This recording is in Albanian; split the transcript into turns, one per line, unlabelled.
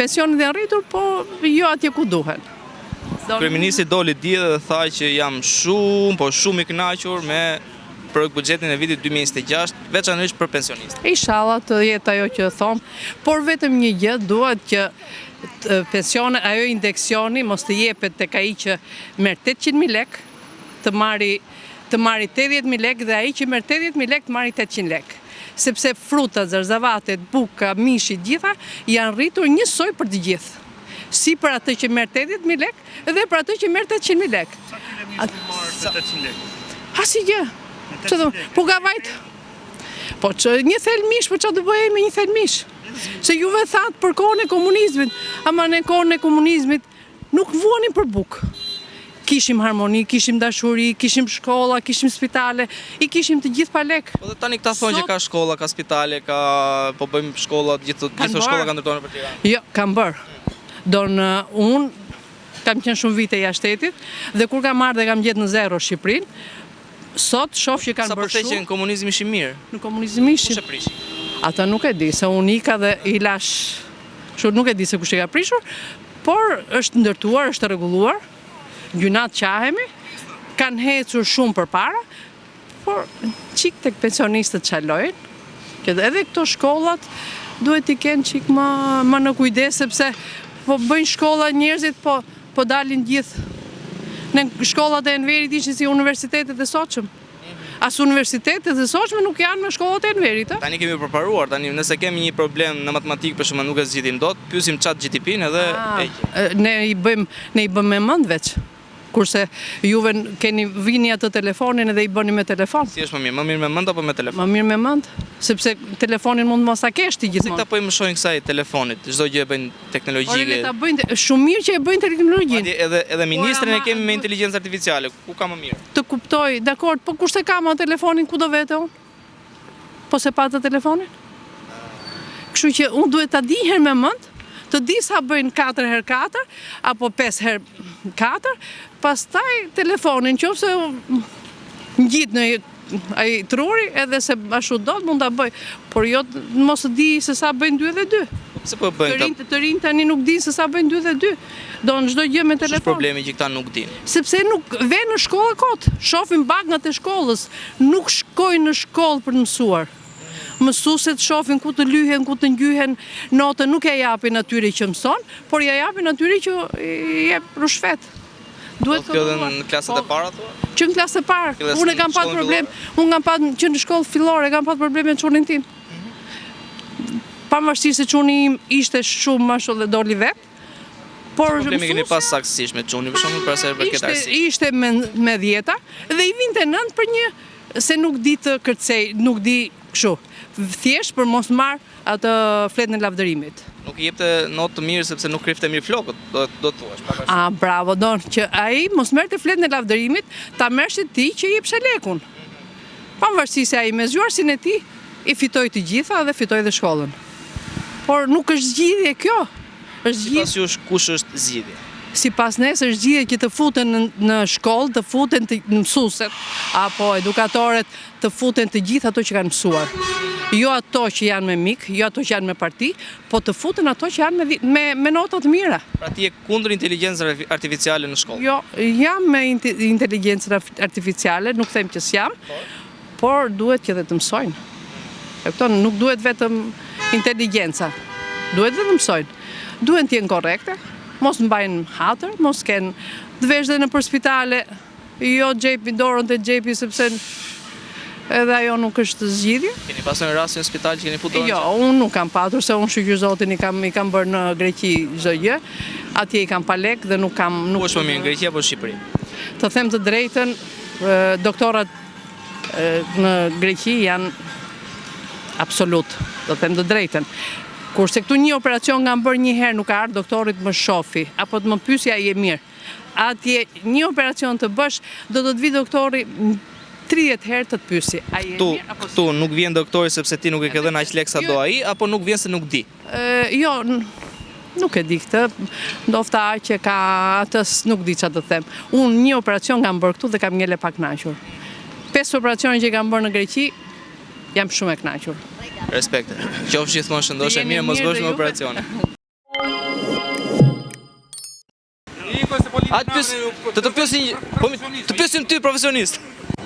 pensionet e rritur, po jo atje ku duhen.
Kryeministri doli dje dhe tha që jam shumë i kënaqur me për buxhetin e vitit 2026, veçanërisht për pensionistë.
Inshallah të jetë ajo që thom, por vetëm një gjë duhet që pensione, ajo indeksioni mos të jepet tek ai që merr 800.000 lek, të marri 80.000 lek dhe ai që merr 80.000 lek të marri 800 lek. Sepse fruta, zarzavatet, buka, mishi, gjitha janë rritur njësoj për të gjithë. Si për atë që merr 80.000 lek dhe për atë që merr 800.000 lek.
Sa kryeministri marr 800 lek?
Asgjë. Po gavajt. Po që një thelmish, po çfarë do bëjmë me një thelmish? Se juve thatë për kohën e komunizmit, ama në kohën e komunizmit nuk vuanin për bukë. Kishim harmoni, kishim dashuri, kishim shkolla, kishim spitale, i kishim të gjithë pa lek.
Po dhe tani këta thonë që ka shkolla, ka spitale, po bëjmë shkolla, gjithë shkolla ka ndërtuar për Tiranë.
Jo, kam bërë. Unë kam qenë shumë vite jashtë shtetit dhe kur kam marrë dhe kam gjetë në zero Shqipërinë, sot shoh që kanë bërë shumë.
Sa po që në komunizëm ishin mirë?
Në komunizëm ishin.
Kush e prishi?
Ata nuk e di, se unë ika dhe i lash, nuk e di se kush e ka prishur, por është ndërtuar, është rregulluar, gjynat qahemi, kanë hecur shumë për para, por qik tek pensionistët qalojnë, që edhe këto shkollat duhet t'i kenë qik më në kujdes, sepse po bëjnë shkolla njerëzit, po dalin gjithë. Në shkollat e Enverit ishin si universitetet e sotshëm. As universitetet e sotshme nuk janë në shkollat e Enverit.
Tani kemi përparuar, tani nëse kemi një problem në matematikë për shkak nuk e zgjidhim dot, pyesim ChatGPT-n edhe heqim.
Ne i bëjmë me mend veç. Kurse juve vini atë telefonin edhe i bëni me telefon.
Si është më mirë me mend apo me telefon?
Më mirë me mend, sepse telefonin mund mos ta kesh ti gjithmonë.
Si këta po i mësojnë kësaj telefonit, çdo gjë e bëjnë teknologjike.
Shumë mirë që e bëjnë teknologjinë.
Edhe ministrin e kemi me inteligjencë artificiale, ku ka më mirë?
Të kuptoj, dakord, po kush e ka më telefonin, ku do vete unë? Po se pa të telefonin? Kështu që unë duhet ta di herë me mend, të di sa bëjnë 4x4 apo 5x4, pastaj telefonin qofse ngjit në ai truri edhe se ashtu do mund ta bëj, por jo mos e di se sa bëjnë 2 dhe 2.
Pse po bëjnë?
Të rinj tani nuk dinë se sa bëjnë 2 dhe 2. Do në çdo gjë me telefon.
Ç'është problemi që këta nuk dinë?
Sepse nuk vjen në shkollë kot, shohin bagnat e shkollës, nuk shkojnë në shkollë për të mësuar. Mësuesit shohin ku të lyhen, ku të ngjyhen, notën nuk ja japin atyre që mëson, por ja japin atyre që i jep rushfet.
Duhet kjo edhe në klasat e para thua?
Që në klasat e para. Unë kam pas problem, që në shkollë fillore kam pas probleme me çunin tim. Pavarësisht se çuni im ishte shumë më ashtu dhe doli vet. Por
problemi keni pas saktësisht me çunin, për shembull për sa për këtë arsye.
Ishte me 10 dhe i vinte 9 për një se nuk di të kërcej, nuk di kështu. Thjesht për mos marr atë fletën e lavdërimit.
Nuk i jepte notë të mirë sepse nuk krifte mirë flokët, do të thuash.
Bravo, që ai mos merrte fletën e lavdërimit, ta merrshit ti që i jepshe lekun. Pavarësisht se ai me zgjuarsin e tij i fitoi të gjitha dhe fitoi dhe shkollën. Por nuk është zgjidhje kjo.
Sipas jush kush është zgjidhja?
Sipas nesër është zgjidhje që të futen në shkollë, të futen mësueset apo edukatorët, të futen të gjithë ato që kanë mësuar. Jo ato që janë me mik, jo ato që janë me parti, po të futen ato që janë me nota të mira.
Pra ti je kundër inteligjencës artificiale në shkollë?
Jo, jam me inteligjencën artificiale, nuk them që s'jam, por duhet që dhe të mësojnë. Nuk duhet vetëm inteligjenca, duhet dhe të mësojnë. Duhet të jenë korrekte, mos mbajnë hatër, mos kenë të vesh dhe në për spitale, jo xhepi, dorën të xhepi, sepse edhe ajo nuk është zgjidhje.
Keni pasur një rast në spital që keni futur?
Jo, unë nuk kam patur, se unë shqyr zotin i kam bërë në Greqi çdo gjë. Atje i kam pa lek dhe nuk kam...
Ku është më mirë, në Greqi apo në Shqipëri?
Të them të drejtën, doktorat në Greqi janë absolut, të them të drejtën. Kurse këtu një operacion nga më bërë një herë nuk ka ardhur doktorit më shofi, apo të më pyesja je mirë. Atje një operacion të bësh, do të vi doktori 30 herë të pyesi.
Këtu nuk vjen doktori sepse ti nuk e ke dhënë aq lek sa do ai, apo nuk vjen se nuk di?
Jo, nuk e di këtë, ndofta që ka atës nuk di çfarë të them. Unë një operacion kam bërë këtu dhe kam ngele pa kënaqur. 5 operacione që kam bërë në Greqi, jam shumë e kënaqur.
Respekte. Qofsh gjithmonë shëndoshë mirë, mos bësh më operacione. Të të pyesim ty profesionist.